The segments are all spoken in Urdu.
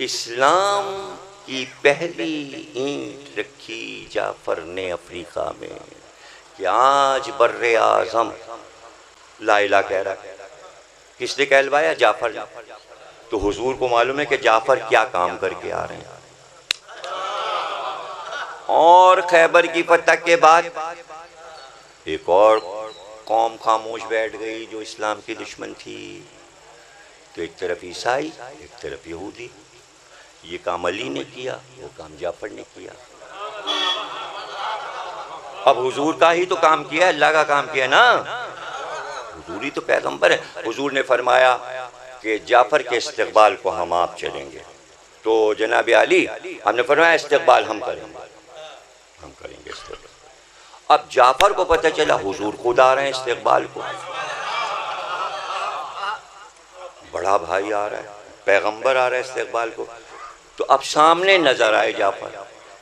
اسلام کی پہلی اینٹ رکھی جعفر نے افریقہ میں کہ آج بر اعظم لا الہ کہہ رہا ہے۔ کس نے کہلوایا؟ جعفر نے۔ تو حضور کو معلوم ہے کہ جعفر کیا کام کر کے آ رہے ہیں۔ اور خیبر کی فتح کے بعد ایک اور قوم خاموش بیٹھ گئی جو اسلام کی دشمن تھی۔ تو ایک طرف عیسائی، ایک طرف یہودی۔ یہ کام علی نے کیا، وہ کام جعفر نے کیا۔ اب حضور کا ہی تو کام کیا ہے، اللہ کا کام کیا ہے نا۔ حضور ہی تو پیغمبر ہے۔ حضور نے فرمایا کہ جعفر کے استقبال کو ہم آپ چلیں گے۔ تو جناب علی ہم نے فرمایا استقبال ہم کریں گے، ہم کریں گے استقبال۔ اب جعفر کو پتہ چلا حضور خود آ رہے ہیں استقبال کو، بڑا بھائی آ رہا ہے، پیغمبر آ رہا ہے استقبال کو۔ تو اب سامنے نظر آئے جعفر۔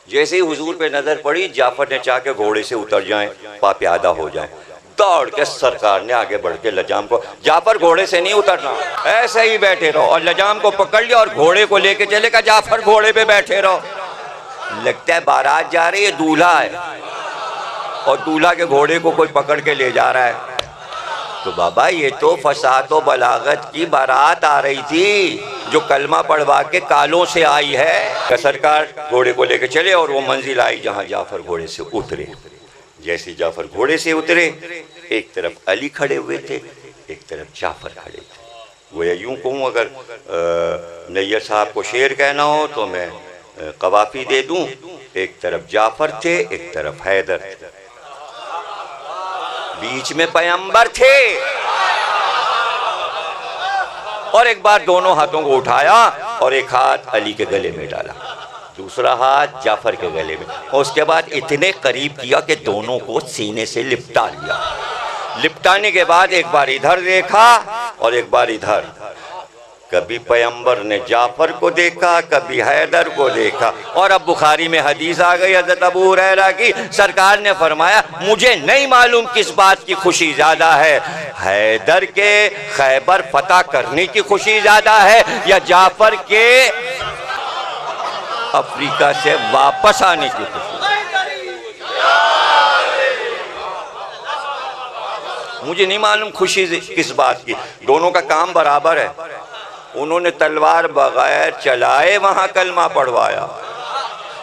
جیسے ہی حضور پہ نظر پڑی، جعفر نے چاہ کے گھوڑے سے اتر جائیں، پا پیادہ ہو جائیں۔ دوڑ کے سرکار نے آگے بڑھ کے لجام کو، جعفر گھوڑے سے نہیں اترنا، ایسے ہی بیٹھے رہو، اور لجام کو پکڑ لیا اور گھوڑے کو لے کے چلے گا، جعفر گھوڑے پہ بیٹھے رہو۔ لگتا ہے بارات جا رہی ہے، دولہا ہے اور دولہا کے گھوڑے کو کوئی پکڑ کے لے جا رہا ہے۔ تو بابا یہ تو فصاحت و بلاغت کی بارات آ رہی تھی جو کلمہ پڑھوا کے کالوں سے آئی ہے۔ سرکار گھوڑے کو لے کے چلے اور وہ منزل آئی جہاں جعفر گھوڑے سے اترے۔ جیسے جعفر گھوڑے سے اترے، ایک طرف علی کھڑے ہوئے تھے، ایک طرف جعفر کھڑے تھے۔ گویا یوں کہوں اگر نیّر صاحب کو شعر کہنا ہو تو میں قوافی دے دوں، ایک طرف جعفر تھے، ایک طرف حیدر تھے، بیچ میں پیغمبر تھے۔ اور ایک بار دونوں ہاتھوں کو اٹھایا اور ایک ہاتھ علی کے گلے میں ڈالا، دوسرا ہاتھ جعفر کے گلے میں، اور اس کے بعد اتنے قریب کیا کہ دونوں کو سینے سے لپٹا لیا۔ لپٹانے کے بعد ایک بار ادھر دیکھا اور ایک بار ادھر۔ کبھی پیغمبر نے جعفر کو دیکھا، کبھی حیدر کو دیکھا۔ اور اب بخاری میں حدیث آ گئی حضرت ابو ہریرہ کی، سرکار نے فرمایا مجھے نہیں معلوم کس بات کی خوشی زیادہ ہے، حیدر کے خیبر فتح کرنے کی خوشی زیادہ ہے یا جعفر کے افریقہ سے واپس آنے کی خوشی۔ مجھے نہیں معلوم خوشی کس بات کی، دونوں کا کام برابر ہے۔ انہوں نے تلوار بغیر چلائے وہاں کلمہ پڑھوایا،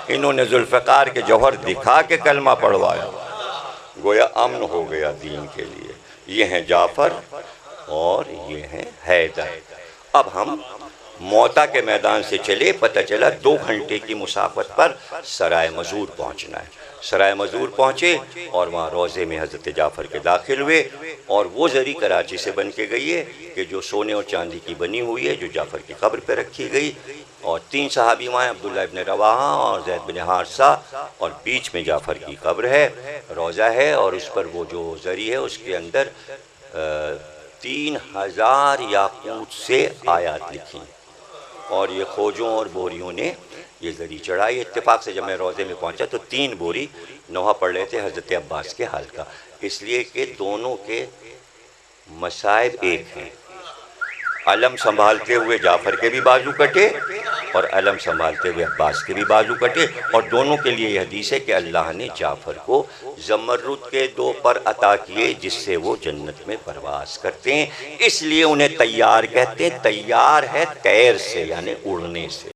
انہوں نے ذوالفقار کے جوہر دکھا کے کلمہ پڑھوایا۔ گویا امن ہو گیا دین کے لیے۔ یہ ہیں جعفر اور یہ ہیں حیدر۔ اب ہم موتا کے میدان سے چلے، پتہ چلا 2 گھنٹے کی مسافت پر سرائے مزور پہنچنا ہے۔ سرائے مزور پہنچے اور وہاں روضے میں حضرت جعفر کے داخل ہوئے، اور وہ زری کراچی سے بن کے گئی ہے کہ جو سونے اور چاندی کی بنی ہوئی ہے، جو جعفر کی قبر پہ رکھی گئی، اور 3 صحابی وہاں ہیں، عبداللہ ابن رواحہ اور زید بن حارثہ، اور بیچ میں جعفر کی قبر ہے، روضہ ہے، اور اس پر وہ جو زری ہے اس کے اندر 3000 یاقوت سے آیات لکھی، اور یہ کھوجوں اور بوریوں نے یہ زری چڑھائی۔ اتفاق سے جب میں روضے میں پہنچا تو 3 بوری نوحہ پڑھ رہے تھے حضرت عباس کے حال کا، اس لیے کہ دونوں کے مصائب ایک ہیں۔ علم سنبھالتے ہوئے جعفر کے بھی بازو کٹے اور علم سنبھالتے ہوئے عباس کے بھی بازو کٹے، اور دونوں کے لیے یہ حدیث ہے کہ اللہ نے جعفر کو زمرد کے 2 پر عطا کیے جس سے وہ جنت میں پرواز کرتے ہیں، اس لیے انہیں طیار کہتے ہیں۔ طیار ہے طیر سے یعنی اڑنے سے۔